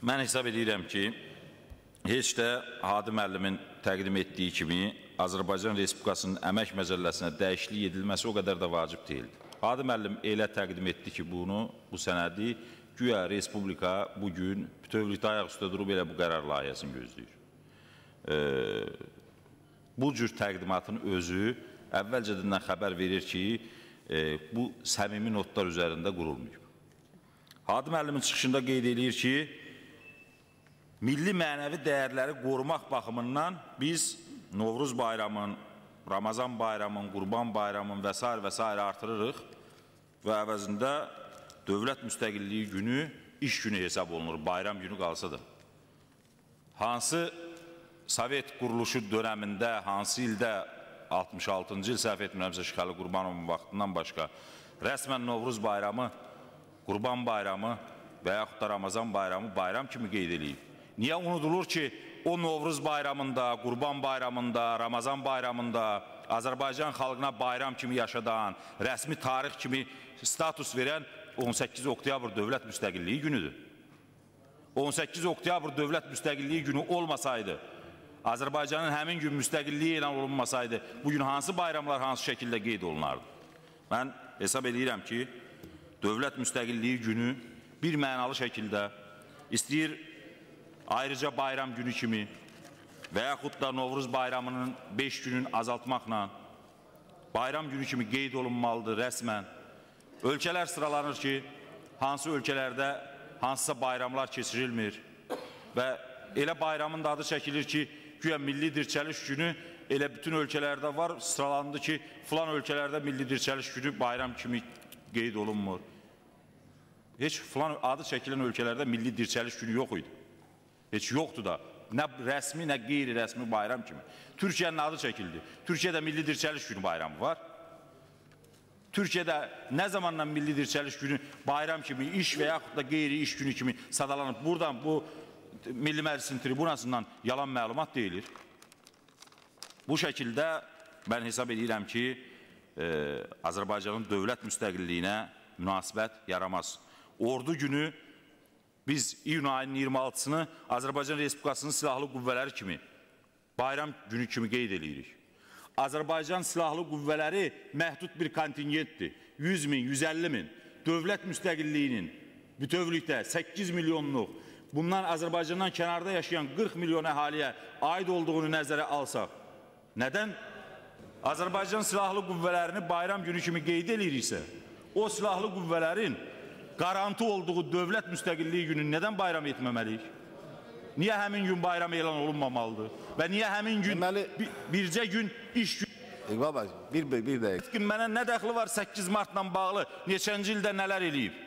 Mən hesab edirəm ki, heç də Hadi müəllimin təqdim etdiyi kimi Azərbaycan Respublikasının əmək məcəlləsinə dəyişiklik edilməsi o qədər də vacib deyildir. Hadi müəllim elə təqdim etdi ki, bu sənədi güya Respublika bugün bütövlükdə ayaq üstə durub elə bu qərar layihəsini gözləyir. Bu cür təqdimatın özü əvvəlcədən xəbər verir ki, bu səmimi notlar üzərində qurulmayıb. Hadi müəllimin çıxışında qeyd edir ki, milli mənəvi dəyərləri qorumaq baxımından biz Novruz bayramın, Ramazan bayramın, Qurban bayramın və s. artırırıq və əvəzində dövlət müstəqilliyi günü iş günü hesab olunur, bayram günü qalsa da. Hansı Sovet quruluşu dönəmində, hansı ildə 66-cı il səhv etmirəmsə Şıxəli Qurbanovun vaxtından başqa rəsmən Novruz bayramı, Qurban bayramı və yaxud da Ramazan bayramı bayram kimi qeyd edilib. Niyə unudulur ki, o Novruz bayramında, Qurban bayramında, Ramazan bayramında Azərbaycan xalqına bayram kimi yaşadan, rəsmi tarix kimi status verən 18 oktyabr dövlət müstəqilliyi günüdür. 18 oktyabr dövlət müstəqilliyi günü olmasaydı, Azərbaycanın həmin gün müstəqilliyi elan olunmasaydı, bugün hansı bayramlar hansı şəkildə qeyd olunardı? Mən hesab edirəm ki, dövlət müstəqilliyi günü bir mənalı şəkildə istəyir ayrıca bayram günü kimi və yaxud da Novruz bayramının 5 günün azaltmaqla bayram günü kimi qeyd olunmalıdır rəsmən. Ölkələr sıralanır ki, hansı ölkələrdə hansısa bayramlar keçirilmir və elə bayramın da adı çəkilir ki, güya milli dirçəliş günü elə bütün ölkələrdə var, sıralandı ki, filan ölkələrdə milli dirçəliş günü bayram kimi qeyd olunmur. Heç filan adı çəkilən ölkələrdə milli dirçəliş günü yox idi. Heç yoxdur da, nə rəsmi, nə qeyri-rəsmi bayram kimi. Türkiyənin adı çəkildi. Türkiyədə milli dirçəliş günü bayramı var. Türkiyədə nə zamanla milli dirçəliş günü bayram kimi, iş və yaxud da qeyri-iş günü kimi sadalanıb. Buradan bu Milli Məclisin tribunasından yalan məlumat deyilir. Bu şəkildə mən hesab edirəm ki, Azərbaycanın dövlət müstəqilliyinə münasibət yaramaz. Ordu günü biz iyun ayının 26-sını Azərbaycan Respublikasının silahlı qüvvələri kimi, bayram günü kimi qeyd edirik. Azərbaycan silahlı qüvvələri məhdud bir kontingentdir. 100 min, 150 min. Dövlət müstəqilliyinin bütövlükdə 8 milyonluq, bundan Azərbaycandan kənarda yaşayan 40 milyon əhaliyə aid olduğunu nəzərə alsaq, nədən Azərbaycan silahlı qüvvələrini bayram günü kimi qeyd ediriksə, o silahlı qüvvələrin qarantı olduğu dövlət müstəqilliyi günü nədən bayram etməməliyik? Niyə həmin gün bayram elan olunmamalıdır? Və niyə həmin gün bircə gün iş günü? İqbal bəy, bir dəqiq. Mənə nə dəxli var 8 martla bağlı neçənci ildə nələr eləyib?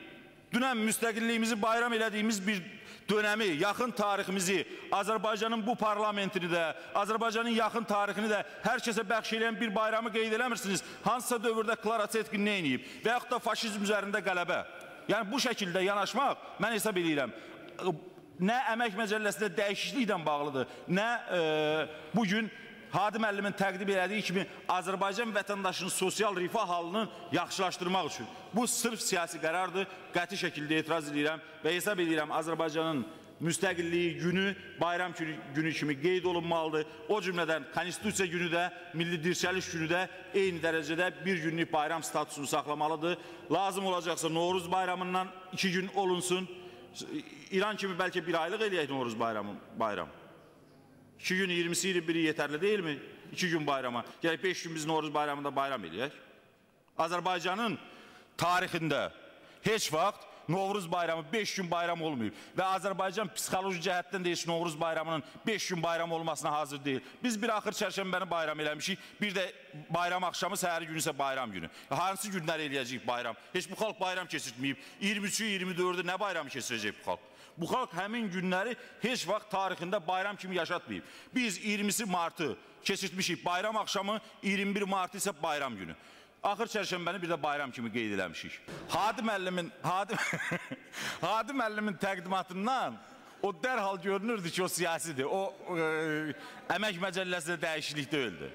Dünən müstəqilliyimizi bayram elədiyimiz bir dönəmi, yaxın tariximizi, Azərbaycanın bu parlamentini də, Azərbaycanın yaxın tarixini də hər kəsə bəxş edən bir bayramı qeyd eləmirsiniz. Hansısa dövrdə Klara Zetkin nə eləyib? Və yaxud da faşizm üzərində qələbə. Yəni bu şəkildə yanaşmaq, mən hesab edirəm, nə əmək məcəlləsində dəyişikliklə bağlıdır, nə bugün Hadi müəllimin təqdim elədiyi kimi Azərbaycan vətəndaşının sosial rifah halını yaxşılaşdırmaq üçün. Bu sırf siyasi qərardır, qəti şəkildə etiraz edirəm və hesab edirəm Azərbaycanın müstəqilliyi günü bayram günü kimi qeyd olunmalıdır. O cümlədən konstitusiya günü də, milli dirçəliş günü də eyni dərəcədə bir günlük bayram statusunu saxlamalıdır. Lazım olacaqsa Novruz bayramından 2 gün olunsun. İran kimi bəlkə bir aylıq eləyək Novruz bayram. 2 gün 20'si 21'i yetərli deyil mi? 2 gün bayrama. Gələk 5 gün biz Novruz bayramında bayram eləyək. Azərbaycanın tarixində heç vaxt Novruz bayramı 5 gün bayram olmayıb və Azərbaycan psixoloji cəhətdən də heç Novruz bayramının 5 gün bayram olmasına hazır deyil. Biz bir axır çərşənbəni bayram eləmişik, bir də bayram axşamı səhəri günü isə bayram günü. Hansı günlər eləyəcəyik bayram? Heç bu xalq bayram keçirtməyib. 23'ü 24'ü nə bayramı keçirəcək bu xalq? Bu xalq həmin günləri heç vaxt tarixində bayram kimi yaşatmayıb. Biz 20'si Martı keçirtmişik bayram axşamı, 21 Martı isə bayram günü. Axır çərşənbəni bir də bayram kimi qeyd eləmişik. Hadi müəllimin təqdimatından o dərhal görünürdü ki, o siyasidir. O əmək məcəlləsində dəyişiklik deyildi.